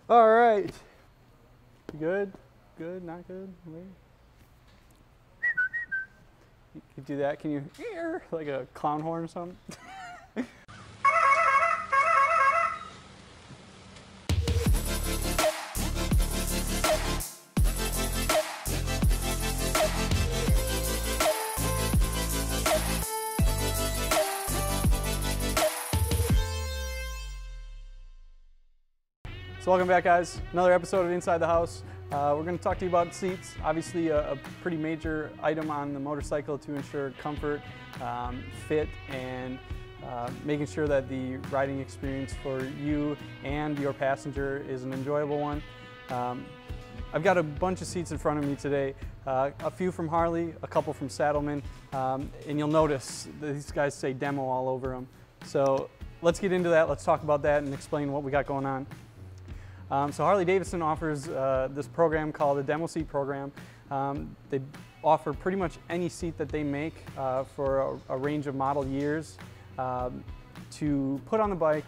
All right. Good? Good? Not good? Wait. You could do that. Can you hear like a clown horn or something? So welcome back, guys. Another episode of Inside the House. We're going to talk to you about seats. Obviously a pretty major item on the motorcycle to ensure comfort, fit, and making sure that the riding experience for you and your passenger is an enjoyable one. I've got a bunch of seats in front of me today, a few from Harley, a couple from Saddlemen, and you'll notice these guys say demo all over them. So let's get into that. Let's talk about that and explain what we got going on. So Harley-Davidson offers this program called the Demo Seat Program. They offer pretty much any seat that they make for a range of model years to put on the bike,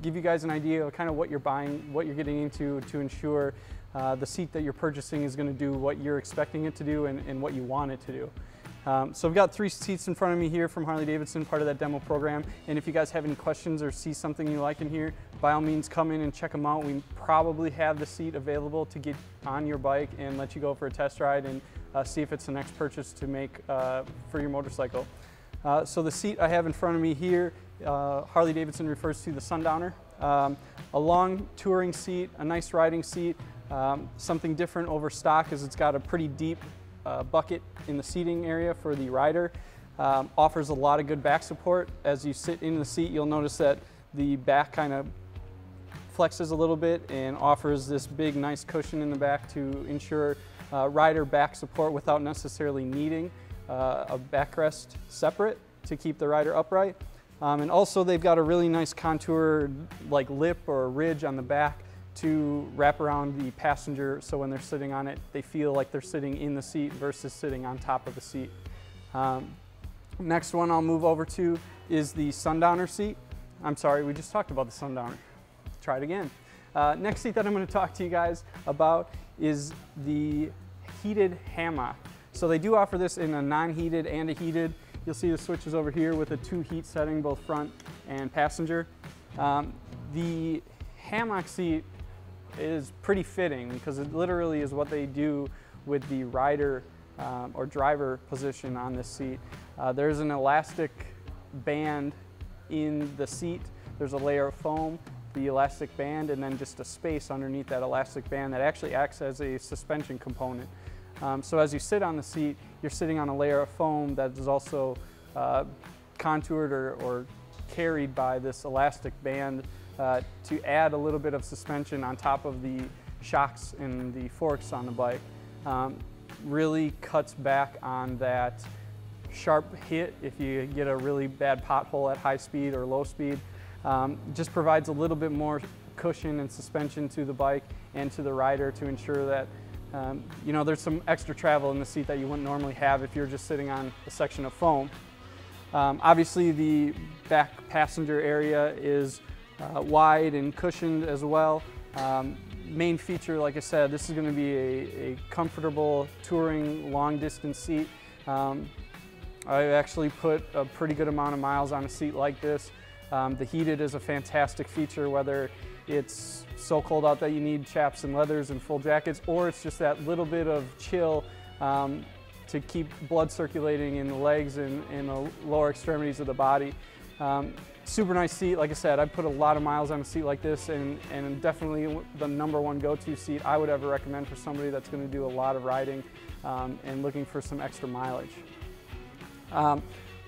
give you guys an idea of kind of what you're buying, what you're getting into to ensure the seat that you're purchasing is going to do what you're expecting it to do and what you want it to do. So I've got 3 seats in front of me here from Harley-Davidson, part of that demo program. And if you guys have any questions or see something you like in here, by all means come in and check them out. We probably have the seat available to get on your bike and let you go for a test ride and see if it's the next purchase to make for your motorcycle. So the seat I have in front of me here, Harley-Davidson refers to the Sundowner. A long touring seat, a nice riding seat. Something different over stock is it's got a pretty deep bucket in the seating area for the rider. Offers a lot of good back support. As you sit in the seat, you'll notice that the back kind of flexes a little bit and offers this big nice cushion in the back to ensure rider back support without necessarily needing a backrest separate to keep the rider upright. And also they've got a really nice contour like lip or ridge on the back to wrap around the passenger so when they're sitting on it, they feel like they're sitting in the seat versus sitting on top of the seat. Next one I'll move over to is the Sundowner seat. I'm sorry, we just talked about the Sundowner. Try it again. Next seat that I'm going to talk to you guys about is the heated hammock. So they do offer this in a non-heated and a heated. You'll see the switches over here with a 2 heat setting, both front and passenger. The hammock seat is pretty fitting because it literally is what they do with the rider or driver position on this seat. There's an elastic band in the seat. There's a layer of foam, the elastic band, and then just a space underneath that elastic band that actually acts as a suspension component. So as you sit on the seat, you're sitting on a layer of foam that is also contoured or carried by this elastic band to add a little bit of suspension on top of the shocks and the forks on the bike. Really cuts back on that sharp hit if you get a really bad pothole at high speed or low speed. Just provides a little bit more cushion and suspension to the bike and to the rider to ensure that you know, there's some extra travel in the seat that you wouldn't normally have if you're just sitting on a section of foam. Obviously the back passenger area is wide and cushioned as well. Main feature, like I said, this is going to be a comfortable touring long distance seat. I actually put a pretty good amount of miles on a seat like this. The heated is a fantastic feature, whether it's so cold out that you need chaps and leathers and full jackets, or it's just that little bit of chill to keep blood circulating in the legs and in the lower extremities of the body. Super nice seat. Like I said, I put a lot of miles on a seat like this, and definitely the #1 go-to seat I would ever recommend for somebody that's going to do a lot of riding and looking for some extra mileage. But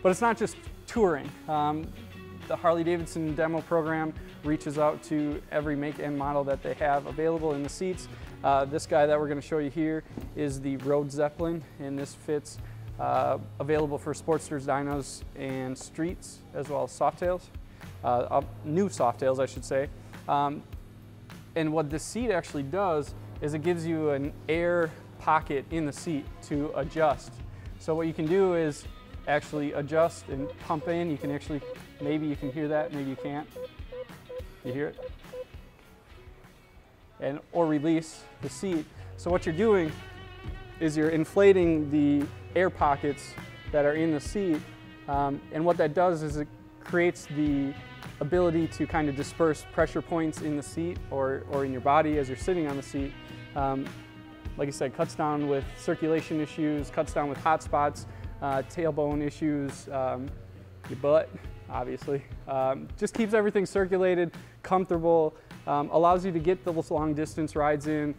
it's not just touring. The Harley-Davidson demo program reaches out to every make and model that they have available in the seats. This guy that we're going to show you here is the Road Zeppelin, and this fits available for Sportsters, Dynos, and Streets, as well as Softails. New Softails, I should say. And what this seat actually does is it gives you an air pocket in the seat to adjust. So what you can do is actually adjust and pump in. You can actually, maybe you can hear that, maybe you can't. You hear it? or release the seat. So what you're doing is you're inflating the air pockets that are in the seat, and what that does is it creates the ability to kind of disperse pressure points in the seat or in your body as you're sitting on the seat. Like I said, cuts down with circulation issues, cuts down with hot spots, tailbone issues, your butt, obviously. Just keeps everything circulated, comfortable, allows you to get those long distance rides in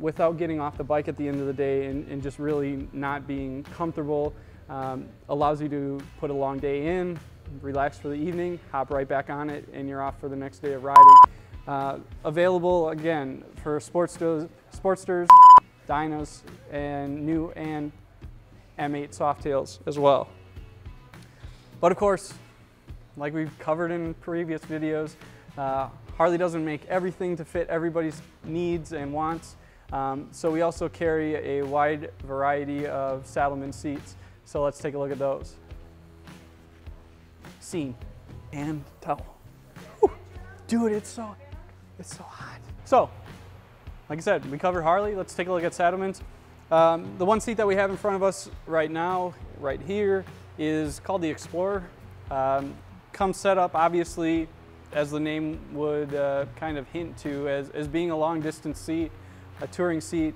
without getting off the bike at the end of the day and just really not being comfortable. Allows you to put a long day in, relax for the evening, hop right back on it, and you're off for the next day of riding. Available again for Sportsters, Dynas, and new and M8 Softails as well. But of course, like we've covered in previous videos, Harley doesn't make everything to fit everybody's needs and wants. So we also carry a wide variety of Saddlemen seats. So let's take a look at those. Scene and towel. Whew. Dude, it's so hot. So, like I said, we covered Harley. Let's take a look at Saddlemen's. The one seat that we have in front of us right now, right here, is called the Explorer. Comes set up, obviously, as the name would kind of hint to, as being a long distance seat, a touring seat.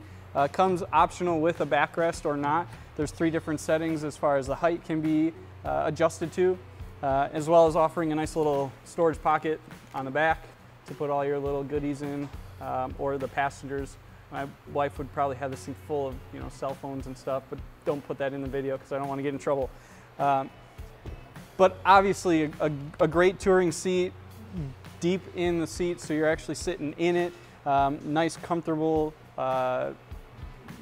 Comes optional with a backrest or not. There's 3 different settings as far as the height can be adjusted to, as well as offering a nice little storage pocket on the back to put all your little goodies in, or the passengers. My wife would probably have this thing full of, you know, cell phones and stuff, but don't put that in the video because I don't want to get in trouble. But obviously a great touring seat, deep in the seat, so you're actually sitting in it. Nice, comfortable,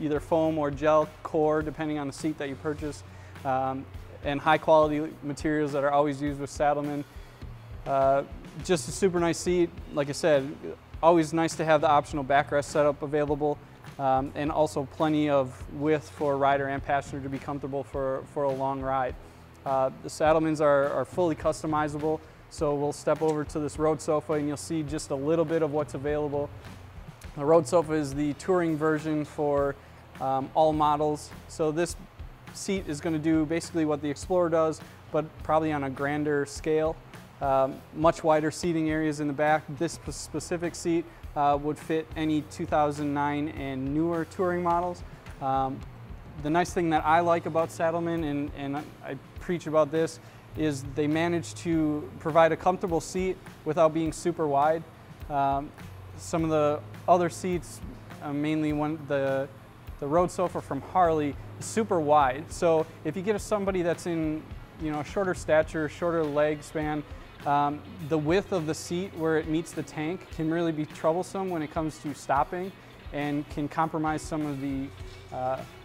either foam or gel core, depending on the seat that you purchase, and high quality materials that are always used with Saddlemen. Just a super nice seat. Like I said, always nice to have the optional backrest setup available, and also plenty of width for rider and passenger to be comfortable for a long ride. The Saddlemen's are fully customizable, so we'll step over to this road sofa and you'll see just a little bit of what's available. The road sofa is the touring version for all models. So this seat is going to do basically what the Explorer does, but probably on a grander scale. Much wider seating areas in the back. This specific seat would fit any 2009 and newer touring models. The nice thing that I like about Saddlemen, and I preach about this, is they manage to provide a comfortable seat without being super wide. Some of the other seats, mainly the road sofa from Harley, is super wide. So if you get somebody that's in, you know, a shorter stature, shorter leg span, the width of the seat where it meets the tank can really be troublesome when it comes to stopping, and can compromise some of the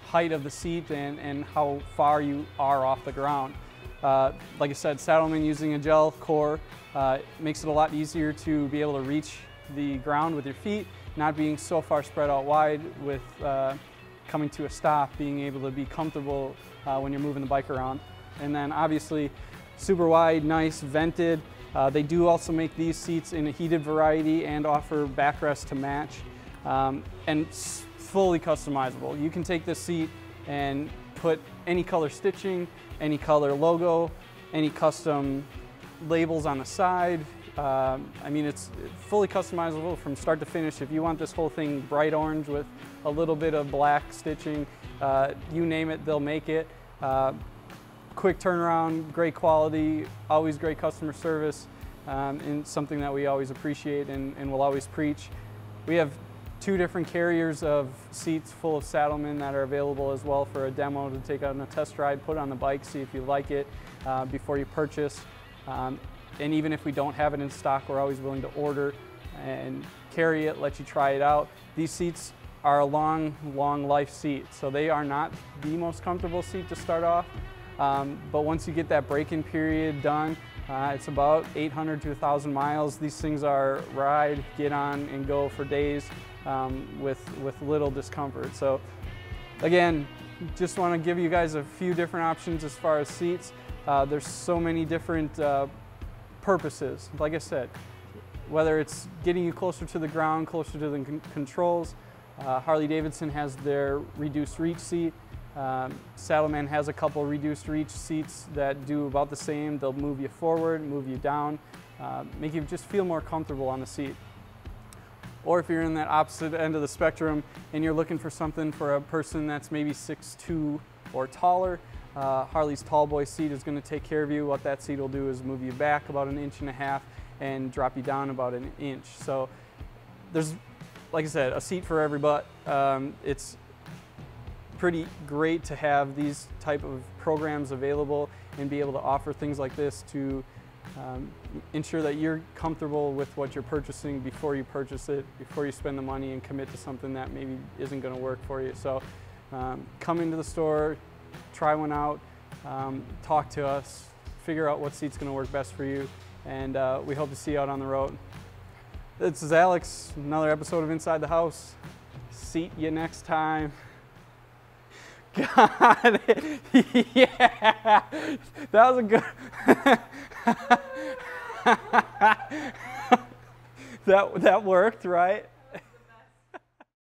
height of the seat and how far you are off the ground. Like I said, Saddlemen using a gel core makes it a lot easier to be able to reach the ground with your feet, not being so far spread out wide with coming to a stop, being able to be comfortable when you're moving the bike around. And then obviously super wide, nice, vented. They do also make these seats in a heated variety and offer backrest to match, and fully customizable. You can take this seat and put any color stitching, any color logo, any custom labels on the side. I mean, it's fully customizable from start to finish. If you want this whole thing bright orange with a little bit of black stitching, you name it, they'll make it. Quick turnaround, great quality, always great customer service, and something that we always appreciate and will always preach. We have 2 different carriers of seats full of Saddlemen that are available as well for a demo to take on a test ride, put on the bike, see if you like it before you purchase. And even if we don't have it in stock, we're always willing to order and carry it, let you try it out. These seats are a long life seat, so they are not the most comfortable seat to start off. But once you get that break-in period done, it's about 800 to 1,000 miles. These things are ride, get on, and go for days with little discomfort. So again, just want to give you guys a few different options as far as seats. There's so many different purposes. Like I said, whether it's getting you closer to the ground, closer to the controls. Harley-Davidson has their reduced reach seat. Saddlemen has a couple reduced reach seats that do about the same. They'll move you forward, move you down, make you just feel more comfortable on the seat. Or if you're in that opposite end of the spectrum and you're looking for something for a person that's maybe 6'2" or taller, Harley's Tall Boy seat is going to take care of you. What that seat will do is move you back about 1.5 inches and drop you down about 1 inch. So there's, like I said, a seat for every butt. It's pretty great to have these type of programs available and be able to offer things like this to ensure that you're comfortable with what you're purchasing before you purchase it, before you spend the money and commit to something that maybe isn't going to work for you. So come into the store, try one out, talk to us, figure out what seat's going to work best for you, and we hope to see you out on the road. This is Alex, another episode of Inside the House. See you next time. Got it. Yeah, that was a good. that worked, right?